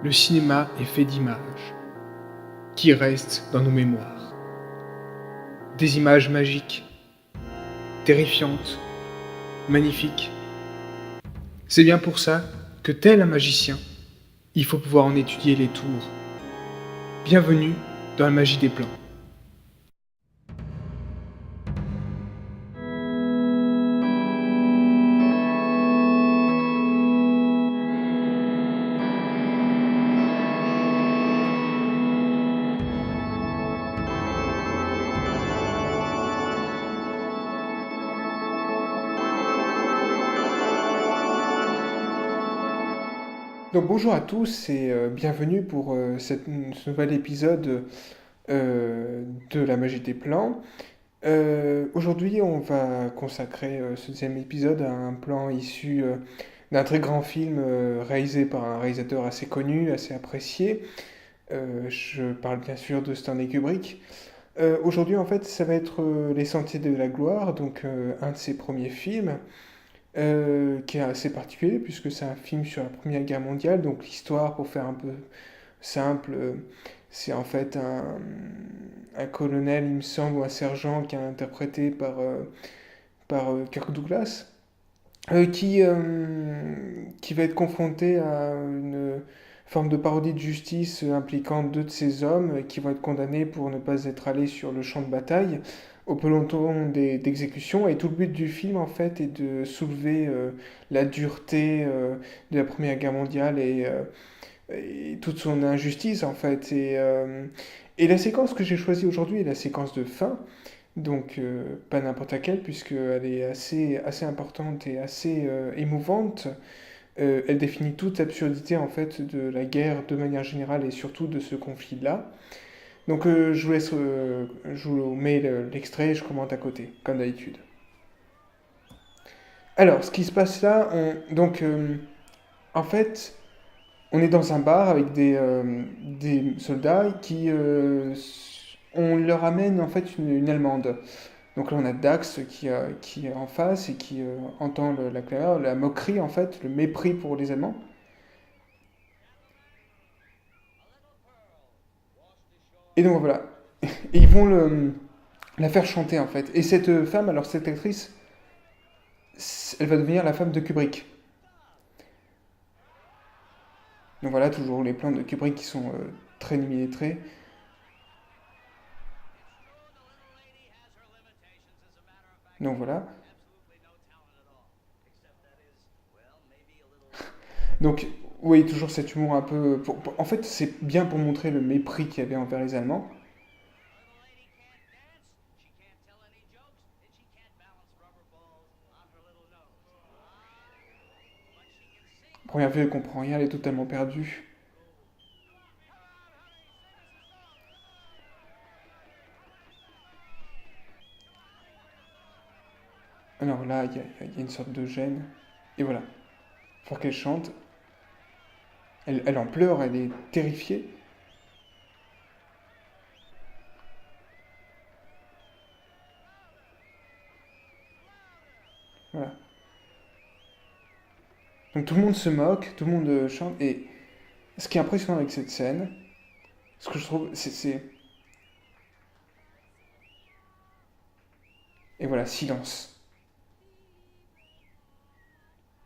Le cinéma est fait d'images qui restent dans nos mémoires. Des images magiques, terrifiantes, magnifiques. C'est bien pour ça que, tel un magicien, il faut pouvoir en étudier les tours. Bienvenue dans la magie des plans. Donc bonjour à tous et bienvenue pour ce nouvel épisode de la magie des plans. Aujourd'hui, on va consacrer ce deuxième épisode à un plan issu d'un très grand film réalisé par un réalisateur assez connu, assez apprécié. Je parle bien sûr de Stanley Kubrick. Aujourd'hui, en fait, ça va être Les Sentiers de la Gloire, donc un de ses premiers films, qui est assez particulier puisque c'est un film sur la Première Guerre mondiale. Donc l'histoire, pour faire un peu simple, c'est en fait un colonel, il me semble, ou un sergent qui est interprété par Kirk Douglas, qui va être confronté à une forme de parodie de justice impliquant deux de ses hommes qui vont être condamnés pour ne pas être allés sur le champ de bataille au peloton d'exécution. Et tout le but du film, en fait, est de soulever la dureté de la Première Guerre mondiale et toute son injustice, en fait. Et la séquence que j'ai choisie aujourd'hui est la séquence de fin. Donc, pas n'importe laquelle, puisqu'elle est assez importante et assez émouvante. Elle définit toute l'absurdité, en fait, de la guerre de manière générale et surtout de ce conflit-là. Donc, je vous mets l'extrait et je commente à côté, comme d'habitude. Alors, ce qui se passe là, en fait, on est dans un bar avec des soldats on leur amène en fait une Allemande. Donc là, on a Dax qui est en face et qui entend la moquerie, en fait, le mépris pour les Allemands. Et donc voilà. Et ils vont la faire chanter, en fait. Et cette femme, alors cette actrice, elle va devenir la femme de Kubrick. Donc voilà, toujours les plans de Kubrick qui sont très millimétrés. Donc voilà. Donc, oui, toujours cet humour un peu. En fait, c'est bien pour montrer le mépris qu'il y avait envers les Allemands. Première vue, elle comprend rien, elle est totalement perdue. Alors là, il y a une sorte de gêne. Et voilà. Faut qu'elle chante. Elle en pleure, elle est terrifiée. Voilà. Donc tout le monde se moque, tout le monde chante. Et ce qui est impressionnant avec cette scène, ce que je trouve, et voilà, silence.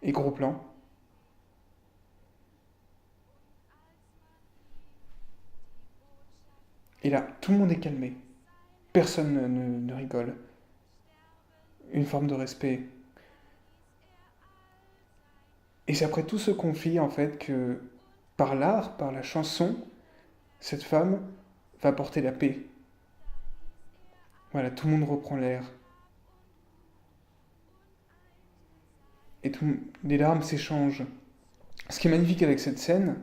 Et gros plan. Et là, tout le monde est calmé. Personne ne rigole. Une forme de respect. Et c'est après tout ce conflit, en fait, que par l'art, par la chanson, cette femme va porter la paix. Voilà, tout le monde reprend l'air. Et les larmes s'échangent. Ce qui est magnifique avec cette scène,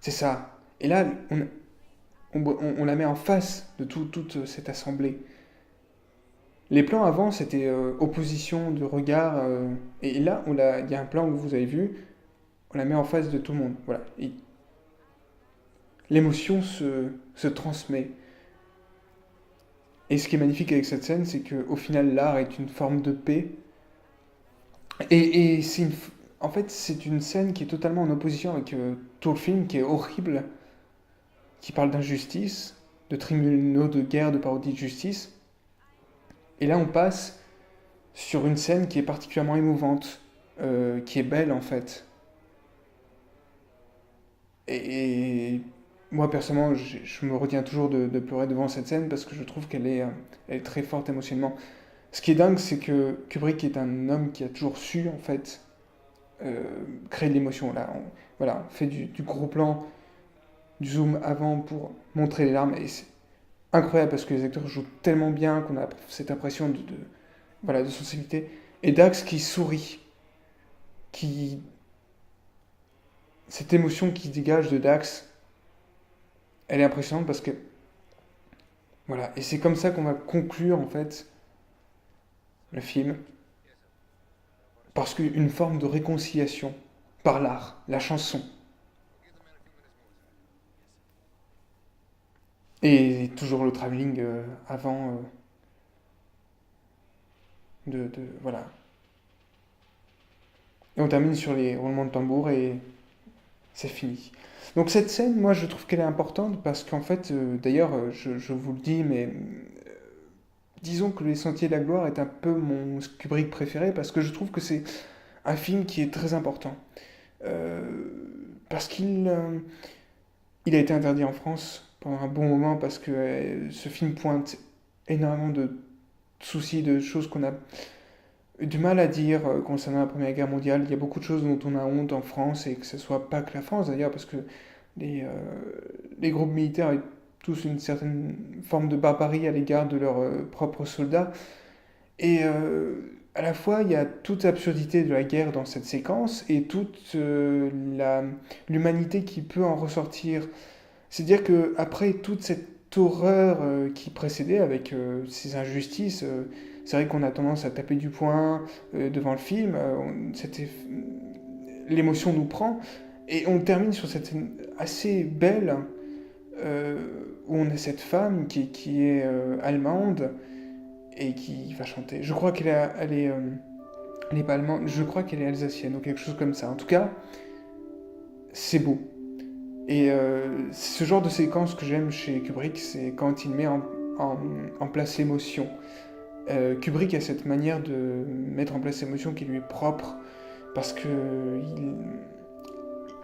c'est ça. Et là, on la met en face de toute cette assemblée. Les plans avant, c'était opposition de regard. Et là, il y a un plan où vous avez vu, on la met en face de tout le monde. Voilà. Et l'émotion se transmet. Et ce qui est magnifique avec cette scène, c'est qu'au final, l'art est une forme de paix. Et en fait, c'est une scène qui est totalement en opposition avec tout le film, qui est horrible, qui parle d'injustice, de tribunaux de guerre, de parodie de justice. Et là, on passe sur une scène qui est particulièrement émouvante, qui est belle en fait. Et moi, personnellement, je me retiens toujours de pleurer devant cette scène parce que je trouve elle est très forte émotionnellement. Ce qui est dingue, c'est que Kubrick est un homme qui a toujours su, en fait, euh, créer de l'émotion. Là, voilà, on fait du gros plan, du zoom avant pour montrer les larmes. Et c'est incroyable parce que les acteurs jouent tellement bien qu'on a cette impression voilà, de sensibilité. Et Dax qui sourit, qui, cette émotion qui dégage de Dax, elle est impressionnante parce que, voilà, et c'est comme ça qu'on va conclure, en fait, le film. Parce qu'une forme de réconciliation par l'art, la chanson. Et toujours le travelling avant voilà. Et on termine sur les roulements de tambour et c'est fini. Donc cette scène, moi je trouve qu'elle est importante parce qu'en fait, d'ailleurs, je vous le dis, mais disons que Les Sentiers de la Gloire est un peu mon Kubrick préféré parce que je trouve que c'est un film qui est très important. Euh, Parce il a été interdit en France pendant un bon moment parce que ce film pointe énormément de soucis, de choses qu'on a du mal à dire concernant la Première Guerre mondiale. Il y a beaucoup de choses dont on a honte en France et que ce soit pas que la France d'ailleurs, parce que les, euh, les groupes militaires ont tous une certaine forme de barbarie à l'égard de leurs propres soldats. Et à la fois, il y a toute l'absurdité de la guerre dans cette séquence et toute l'humanité qui peut en ressortir. C'est-à-dire que après toute cette horreur qui précédait avec ces injustices, c'est vrai qu'on a tendance à taper du poing devant le film. L'émotion nous prend et on termine sur cette scène assez belle euh, où on a cette femme qui est allemande et qui va chanter. Je crois elle est pas allemande, je crois qu'elle est alsacienne ou quelque chose comme ça. En tout cas, c'est beau. Et ce genre de séquence que j'aime chez Kubrick, c'est quand il met en place l'émotion. Kubrick a cette manière de mettre en place l'émotion qui lui est propre, parce que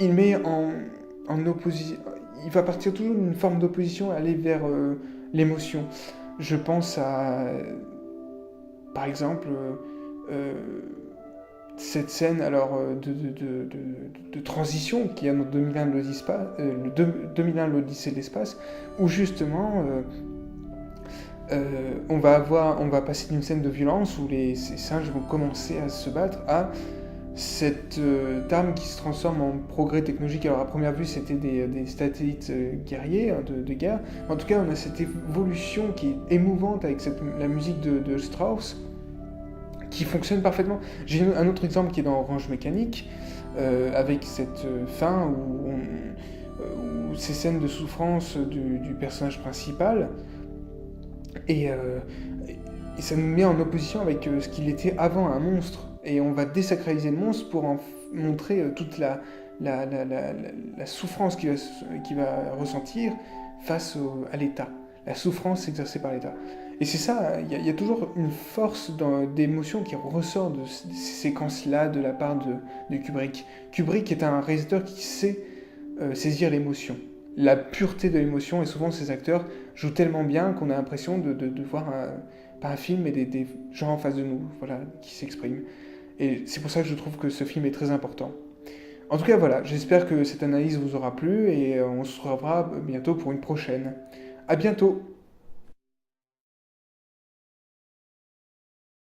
il met en opposition. Il va partir toujours d'une forme d'opposition, aller vers l'émotion. Je pense à, par exemple, euh, cette scène alors de transition qui y a dans 2001 l'Odyssée de l'espace, où justement on va passer d'une scène de violence où ces singes vont commencer à se battre à cette arme qui se transforme en progrès technologique. Alors à première vue c'était des satellites guerriers hein, de guerre. En tout cas on a cette évolution qui est émouvante avec la musique de Strauss qui fonctionne parfaitement. J'ai un autre exemple qui est dans Orange Mécanique, avec cette fin où ces scènes de souffrance du personnage principal, et, ça nous met en opposition avec ce qu'il était avant, un monstre. Et on va désacraliser le monstre pour en montrer toute la souffrance qu'il va ressentir face à l'État, la souffrance exercée par l'État. Et c'est ça, il y a toujours une force d'émotion qui ressort de ces séquences-là de la part de Kubrick. Kubrick est un réalisateur qui sait saisir l'émotion, la pureté de l'émotion, et souvent ces acteurs jouent tellement bien qu'on a l'impression de voir pas un film, mais des gens en face de nous, voilà, qui s'expriment. Et c'est pour ça que je trouve que ce film est très important. En tout cas, voilà, j'espère que cette analyse vous aura plu, et on se revoit bientôt pour une prochaine. À bientôt!